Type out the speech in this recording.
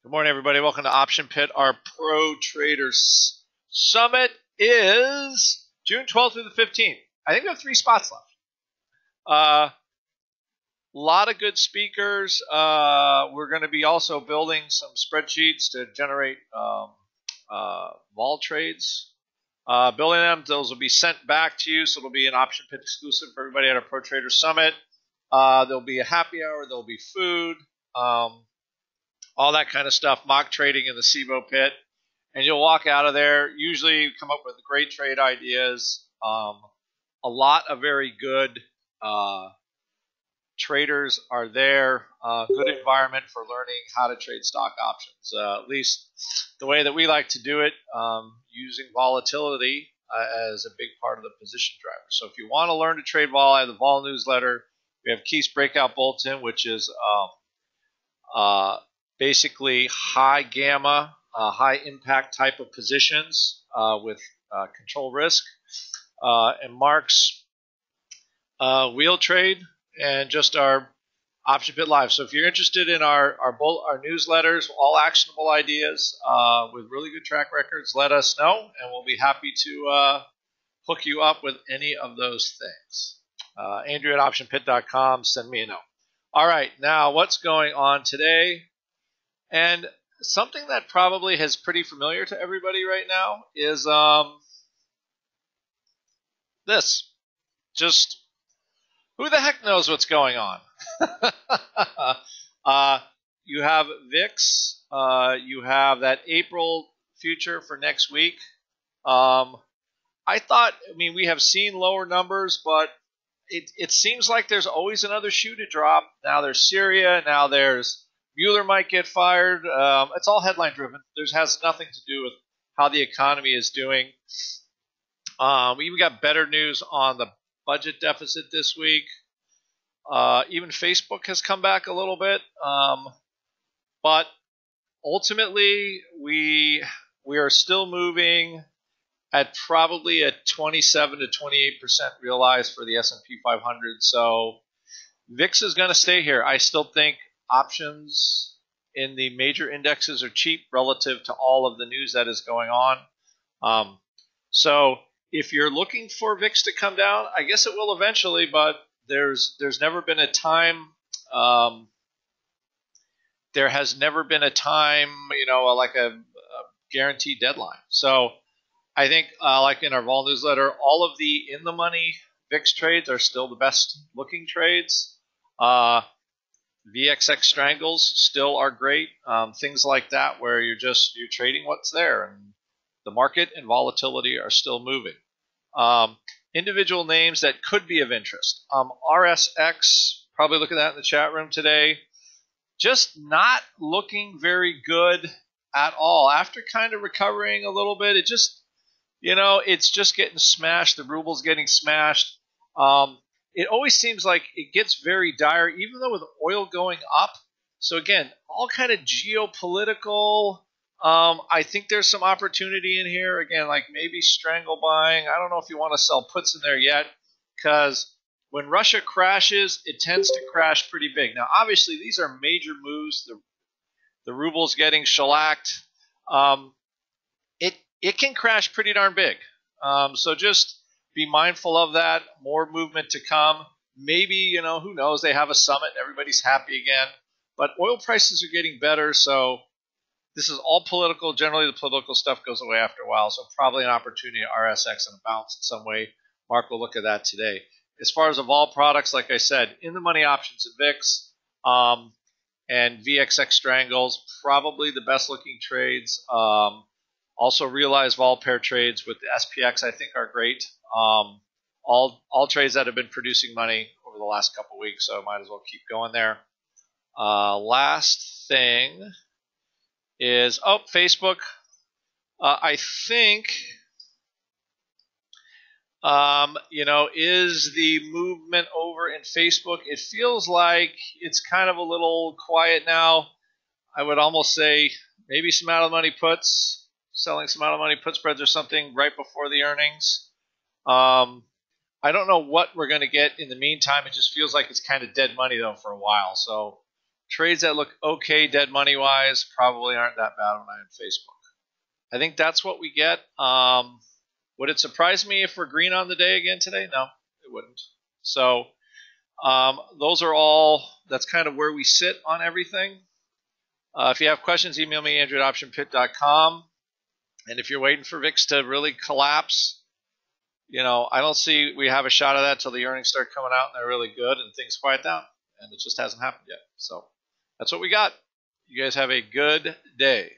Good morning, everybody. Welcome to Option Pit. Our Pro Traders Summit is June 12th through the 15th. I think we have 3 spots left. A lot of good speakers. We're going to be also building some spreadsheets to generate vol trades. Building them, those will be sent back to you, so it'll be an Option Pit exclusive for everybody at our Pro Traders Summit. There'll be a happy hour. There'll be food. All that kind of stuff, mock trading in the SIBO pit, and you'll walk out of there, usually come up with great trade ideas, a lot of very good traders are there, good environment for learning how to trade stock options, at least the way that we like to do it, using volatility as a big part of the position driver. So if you want to learn to trade vol, I have the vol newsletter. We have Keith's Breakout Bulletin, which is basically high gamma, high impact type of positions with control risk, and Mark's wheel trade, and just our Option Pit Live. So if you're interested in our newsletters, all actionable ideas with really good track records, let us know, and we'll be happy to hook you up with any of those things. Andrew at optionpit.com, send me a note. All right, now what's going on today? And something that probably is pretty familiar to everybody right now is this. Just who the heck knows what's going on? You have VIX. You have that April future for next week. I mean, we have seen lower numbers, but it seems like there's always another shoe to drop. Now there's Syria. Now there's Mueller might get fired. It's all headline driven. This has nothing to do with how the economy is doing. We even got better news on the budget deficit this week. Even Facebook has come back a little bit. But ultimately, we are still moving at probably a 27 to 28% realized for the S&P 500. So VIX is going to stay here. I still think options in the major indexes are cheap relative to all of the news that is going on. So if you're looking for VIX to come down, I guess it will eventually, but there's never been a time, there has never been a time, like a guaranteed deadline. So I think, like in our vol newsletter, all of the in-the-money VIX trades are still the best looking trades. VXX strangles still are great. Things like that where you're trading what's there, and the market and volatility are still moving. Individual names that could be of interest. RSX, probably look at that in the chat room today. Just not looking very good at all. After kind of recovering a little bit, it's just getting smashed. The ruble's getting smashed. It always seems like it gets very dire, even though with oil going up. So again, all kind of geopolitical. I think there's some opportunity in here. Again, like maybe strangle buying. I don't know if you want to sell puts in there yet, because when Russia crashes, it tends to crash pretty big. Now, obviously, these are major moves. The ruble's getting shellacked. It can crash pretty darn big. So just be mindful of that. More movement to come. Maybe, who knows, they have a summit and everybody's happy again. But oil prices are getting better, so this is all political. Generally, the political stuff goes away after a while, so probably an opportunity at RSX and a bounce in some way. Mark will look at that today. As far as of all products, like I said, in-the-money options and VIX and VXX strangles, probably the best-looking trades. Also, realized vol pair trades with the SPX, I think, are great. All trades that have been producing money over the last couple weeks, so might as well keep going there. Last thing is, Facebook. I think, is the movement over in Facebook? It feels like it's kind of a little quiet now. I would almost say maybe some out-of-the-money puts. Selling some out-of-money put spreads or something right before the earnings. I don't know what we're going to get in the meantime. It just feels like it's kind of dead money, though, for a while. So trades that look okay dead money wise probably aren't that bad when I'm on Facebook. I think that's what we get. Would it surprise me if we're green on the day again today? No, it wouldn't. So those are all, that's kind of where we sit on everything. If you have questions, email me, andrew@optionpit.com. And if you're waiting for VIX to really collapse, I don't see we have a shot of that till the earnings start coming out and they're really good and things quiet down. And it just hasn't happened yet. So that's what we got. You guys have a good day.